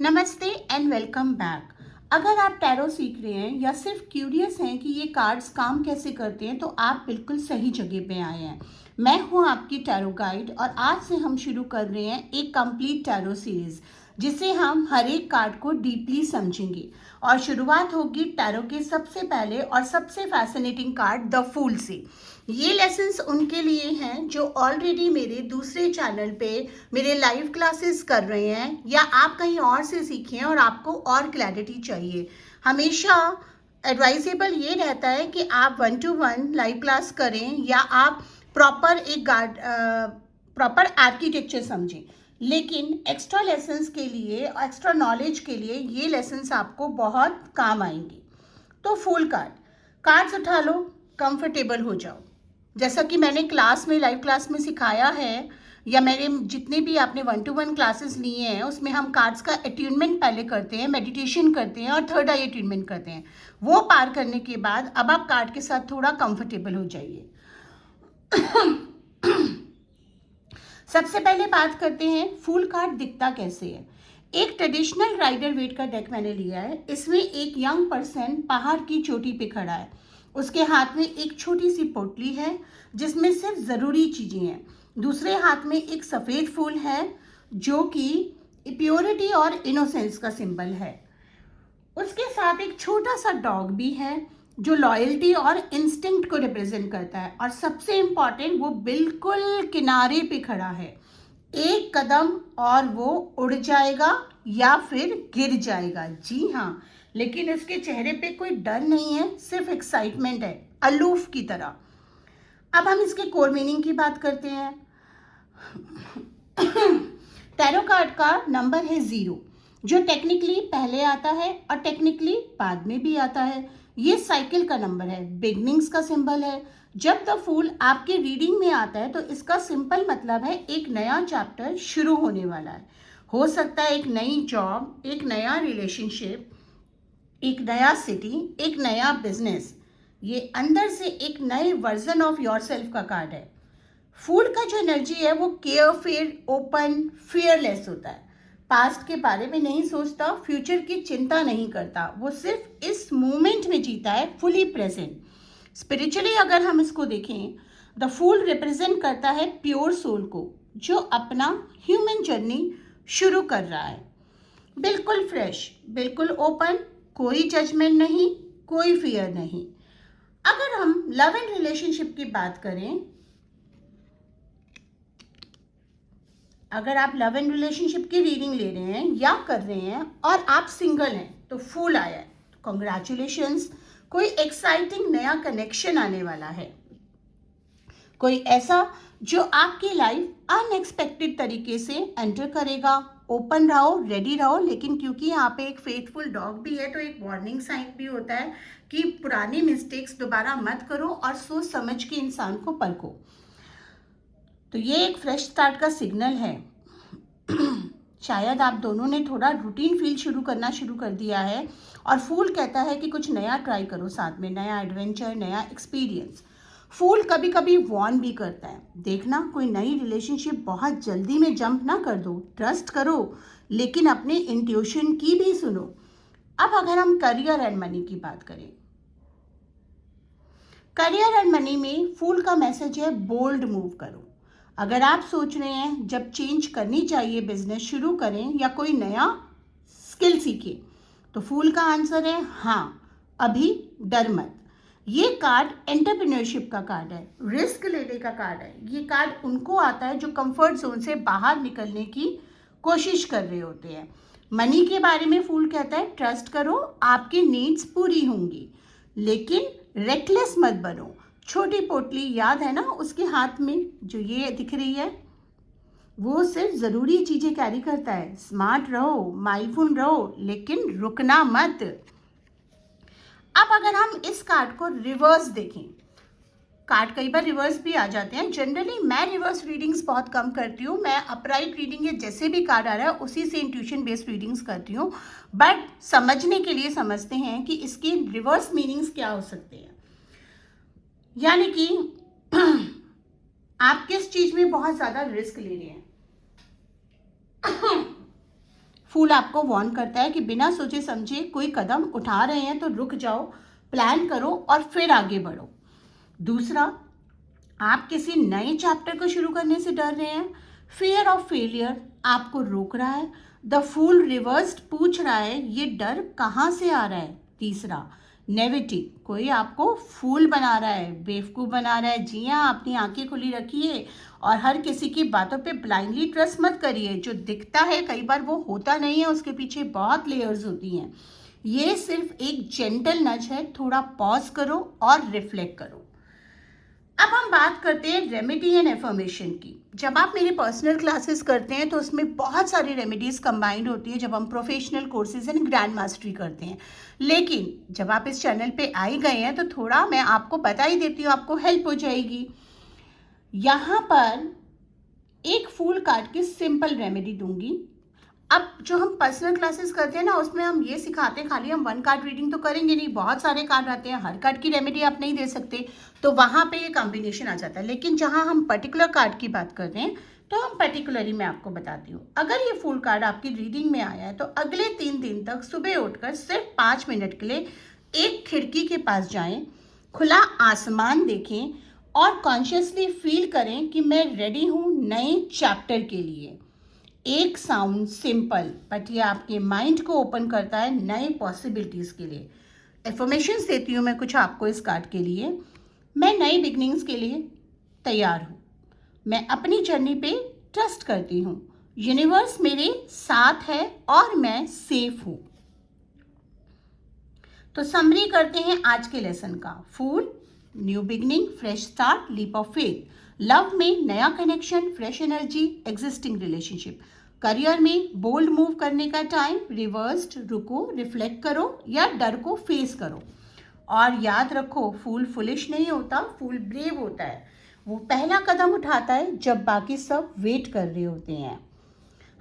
नमस्ते and welcome back. अगर आप टैरो सीख रहे हैं या सिर्फ क्यूरियस हैं कि ये कार्ड्स काम कैसे करते हैं तो आप बिल्कुल सही जगह पे आए हैं। मैं हूं आपकी टैरो गाइड और आज से हम शुरू कर रहे हैं एक कंप्लीट टैरो सीरीज जिसे हम हर एक कार्ड को डीपली समझेंगे। और शुरुआत होगी टैरो के सबसे पहले और सबसे फैसिनेटिंग कार्ड द फूल से। ये लेसन्स उनके लिए हैं जो ऑलरेडी मेरे दूसरे चैनल पे मेरे लाइव क्लासेस कर रहे हैं या आप कहीं और से सीखे हैं और आपको और क्लैरिटी चाहिए। हमेशा एडवाइजेबल ये रहता है कि आप 1-to-1 लाइव क्लास करें या आप प्रॉपर आर्किटेक्चर समझें। लेकिन एक्स्ट्रा लेसन्स के लिए, एक्स्ट्रा नॉलेज के लिए ये लेसन्स आपको बहुत काम आएंगे। तो फूल कार्ड्स उठा लो, कंफर्टेबल हो जाओ। जैसा कि मैंने क्लास में, लाइव क्लास में सिखाया है या मेरे जितने भी आपने 1-to-1 क्लासेस लिए हैं उसमें हम कार्ड्स का अट्यूनमेंट पहले करते हैं, मेडिटेशन करते हैं और थर्ड आई अट्यूनमेंट करते हैं। वो पार करने के बाद अब आप कार्ड के साथ थोड़ा कंफर्टेबल हो जाइए। सबसे पहले बात करते हैं फूल कार्ड दिखता कैसे है। एक ट्रेडिशनल राइडर वेट का डेक मैंने लिया है। इसमें एक यंग पर्सन पहाड़ की चोटी पे खड़ा है। उसके हाथ में एक छोटी सी पोटली है जिसमें सिर्फ ज़रूरी चीज़ें हैं। दूसरे हाथ में एक सफ़ेद फूल है जो कि प्योरिटी और इनोसेंस का सिंबल है। उसके साथ एक छोटा सा डॉग भी है जो लॉयल्टी और इंस्टिंक्ट को रिप्रेजेंट करता है। और सबसे इम्पॉर्टेंट, वो बिल्कुल किनारे पे खड़ा है। एक कदम और वो उड़ जाएगा या फिर गिर जाएगा। जी हाँ, लेकिन उसके चेहरे पे कोई डर नहीं है, सिर्फ एक्साइटमेंट है, अलूफ की तरह। अब हम इसके कोर मीनिंग की बात करते हैं। टैरो कार्ड का नंबर है 0, जो टेक्निकली पहले आता है और टेक्निकली बाद में भी आता है। ये साइकिल का नंबर है, बिगनिंग्स का सिंबल है। जब द फूल आपके रीडिंग में आता है तो इसका सिंपल मतलब है एक नया चैप्टर शुरू होने वाला है। हो सकता है एक नई जॉब, एक नया रिलेशनशिप, एक नया सिटी, एक नया बिजनेस। ये अंदर से एक नए वर्जन ऑफ योरसेल्फ का कार्ड है। फूल का जो एनर्जी है वो केयरफुल, ओपन, फियरलेस होता है। पास्ट के बारे में नहीं सोचता, फ्यूचर की चिंता नहीं करता, वो सिर्फ इस मोमेंट में जीता है, फुली प्रेजेंट। स्पिरिचुअली अगर हम इसको देखें, द फूल रिप्रेजेंट करता है प्योर सोल को जो अपना ह्यूमन जर्नी शुरू कर रहा है। बिल्कुल फ्रेश, बिल्कुल ओपन, कोई जजमेंट नहीं, कोई फियर नहीं। अगर हम लव एंड रिलेशनशिप की बात करें, अगर आप लव एंड रिलेशनशिप की रीडिंग ले रहे हैं या कर रहे हैं और आप सिंगल हैं तो फूल आया है, तो कॉन्ग्रेचुलेशंस, कोई एक्साइटिंग नया कनेक्शन आने वाला है। कोई ऐसा जो आपकी लाइफ अनएक्सपेक्टेड तरीके से एंटर करेगा। ओपन रहो, रेडी रहो, लेकिन क्योंकि यहाँ पे एक फेथफुल डॉग भी है तो एक वार्निंग साइन भी होता है कि पुरानी मिस्टेक्स दोबारा मत करो और सोच समझ के इंसान को परखो। तो ये एक फ्रेश स्टार्ट का सिग्नल है। शायद आप दोनों ने थोड़ा रूटीन फील करना शुरू कर दिया है और फूल कहता है कि कुछ नया ट्राई करो, साथ में नया एडवेंचर, नया एक्सपीरियंस। फूल कभी कभी वॉर्न भी करता है, देखना कोई नई रिलेशनशिप बहुत जल्दी में जंप ना कर दो, ट्रस्ट करो, लेकिन अपने इंट्यूशन की भी सुनो। अब अगर हम करियर एंड मनी की बात करें, करियर एंड मनी में फूल का मैसेज है बोल्ड मूव करो। अगर आप सोच रहे हैं जब चेंज करनी चाहिए, बिजनेस शुरू करें या कोई नया स्किल सीखें, तो फूल का आंसर है हाँ, अभी डर मत। ये कार्ड एंटरप्रेन्योरशिप का कार्ड है, रिस्क लेने का कार्ड है। ये कार्ड उनको आता है जो कंफर्ट जोन से बाहर निकलने की कोशिश कर रहे होते हैं। मनी के बारे में फूल कहता है ट्रस्ट करो, आपकी नीड्स पूरी होंगी, लेकिन रेकलेस मत बनो। छोटी पोटली याद है ना उसके हाथ में जो ये दिख रही है, वो सिर्फ ज़रूरी चीज़ें कैरी करता है। स्मार्ट रहो, माइंडफुल रहो, लेकिन रुकना मत। अब अगर हम इस कार्ड को रिवर्स देखें, कार्ड कई बार रिवर्स भी आ जाते हैं। जनरली मैं रिवर्स रीडिंग्स बहुत कम करती हूँ। मैं अपराइट रीडिंग या जैसे भी कार्ड आ रहा है उसी से इंट्यूशन बेस्ड रीडिंग्स करती हूँ। बट समझने के लिए समझते हैं कि इसके रिवर्स मीनिंग्स क्या हो सकते हैं। यानी कि आप किस चीज़ में बहुत ज़्यादा रिस्क ले रहे हैं। फूल आपको वार्न करता है कि बिना सोचे समझे कोई कदम उठा रहे हैं तो रुक जाओ, प्लान करो और फिर आगे बढ़ो। दूसरा, आप किसी नए चैप्टर को शुरू करने से डर रहे हैं, फियर ऑफ फेलियर आपको रोक रहा है। द फूल रिवर्स्ड पूछ रहा है ये डर कहाँ से आ रहा है। तीसरा, नेविटी, कोई आपको फूल बना रहा है, बेवकूफ़ बना रहा है। जी हाँ, अपनी आंखें खुली रखिए और हर किसी की बातों पे ब्लाइंडली ट्रस्ट मत करिए। जो दिखता है कई बार वो होता नहीं है, उसके पीछे बहुत लेयर्स होती हैं। ये सिर्फ एक जेंटल नज है, थोड़ा पॉज करो और रिफ्लेक्ट करो। अब हम बात करते हैं रेमेडी एंड एफर्मेशन की। जब आप मेरे पर्सनल क्लासेस करते हैं तो उसमें बहुत सारी रेमेडीज कंबाइंड होती है जब हम professional courses and grand mastery करते हैं। लेकिन जब आप इस चैनल पे आ ही गए हैं तो थोड़ा मैं आपको बता ही देती हूँ, आपको हेल्प हो जाएगी। यहाँ पर एक फूल काट के सिंपल रेमेडी दूंगी। अब जो हम पर्सनल क्लासेस करते हैं ना, उसमें हम ये सिखाते हैं, खाली हम 1 कार्ड रीडिंग तो करेंगे नहीं, बहुत सारे कार्ड आते हैं, हर कार्ड की रेमेडी आप नहीं दे सकते, तो वहाँ पे ये कॉम्बिनेशन आ जाता है। लेकिन जहाँ हम पर्टिकुलर कार्ड की बात कर रहे हैं तो हम पर्टिकुलरली मैं आपको बताती हूँ। अगर ये फूल कार्ड आपकी रीडिंग में आया है तो अगले 3 दिन तक सुबह उठकर सिर्फ 5 मिनट के लिए एक खिड़की के पास जाएं, खुला आसमान देखें और कॉन्शियसली फील करें कि मैं रेडी हूँ नए चैप्टर के लिए। एक साउंड सिंपल, बट ये आपके माइंड को ओपन करता है नए पॉसिबिलिटीज़ के लिए। इन्फॉर्मेशंस देती हूँ मैं कुछ आपको इस कार्ड के लिए। मैं नई बिगनिंग्स के लिए तैयार हूँ। मैं अपनी जर्नी पे ट्रस्ट करती हूँ। यूनिवर्स मेरे साथ है और मैं सेफ हूँ। तो समरी करते हैं आज के लेसन का। Fool, new beginning, fresh start, leap of faith. Love में नया connection, fresh energy, existing relationship. Career में बोल्ड मूव करने का टाइम, रिवर्स्ड, रुको, रिफ्लेक्ट करो या डर को फेस करो। और याद रखो, फूल फुलिश नहीं होता, फूल ब्रेव होता है। वो पहला कदम उठाता है जब बाकी सब वेट कर रहे होते हैं।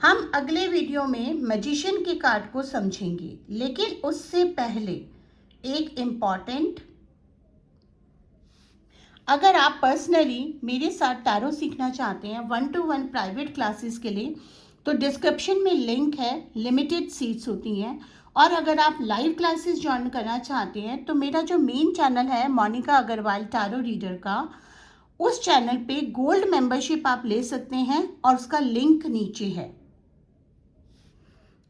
हम अगले वीडियो में मैजिशियन के कार्ड को समझेंगे, लेकिन उससे पहले एक इम्पॉर्टेंट, अगर आप पर्सनली मेरे साथ टैरो सीखना चाहते हैं 1-to-1 प्राइवेट क्लासेस के लिए, तो डिस्क्रिप्शन में लिंक है, लिमिटेड सीट्स होती हैं। और अगर आप लाइव क्लासेस ज्वाइन करना चाहते हैं तो मेरा जो मेन चैनल है मोनिका अग्रवाल टैरो रीडर का, उस चैनल पे गोल्ड मेंबरशिप आप ले सकते हैं और उसका लिंक नीचे है।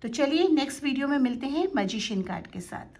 तो चलिए नेक्स्ट वीडियो में मिलते हैं मैजिशियन कार्ड के साथ।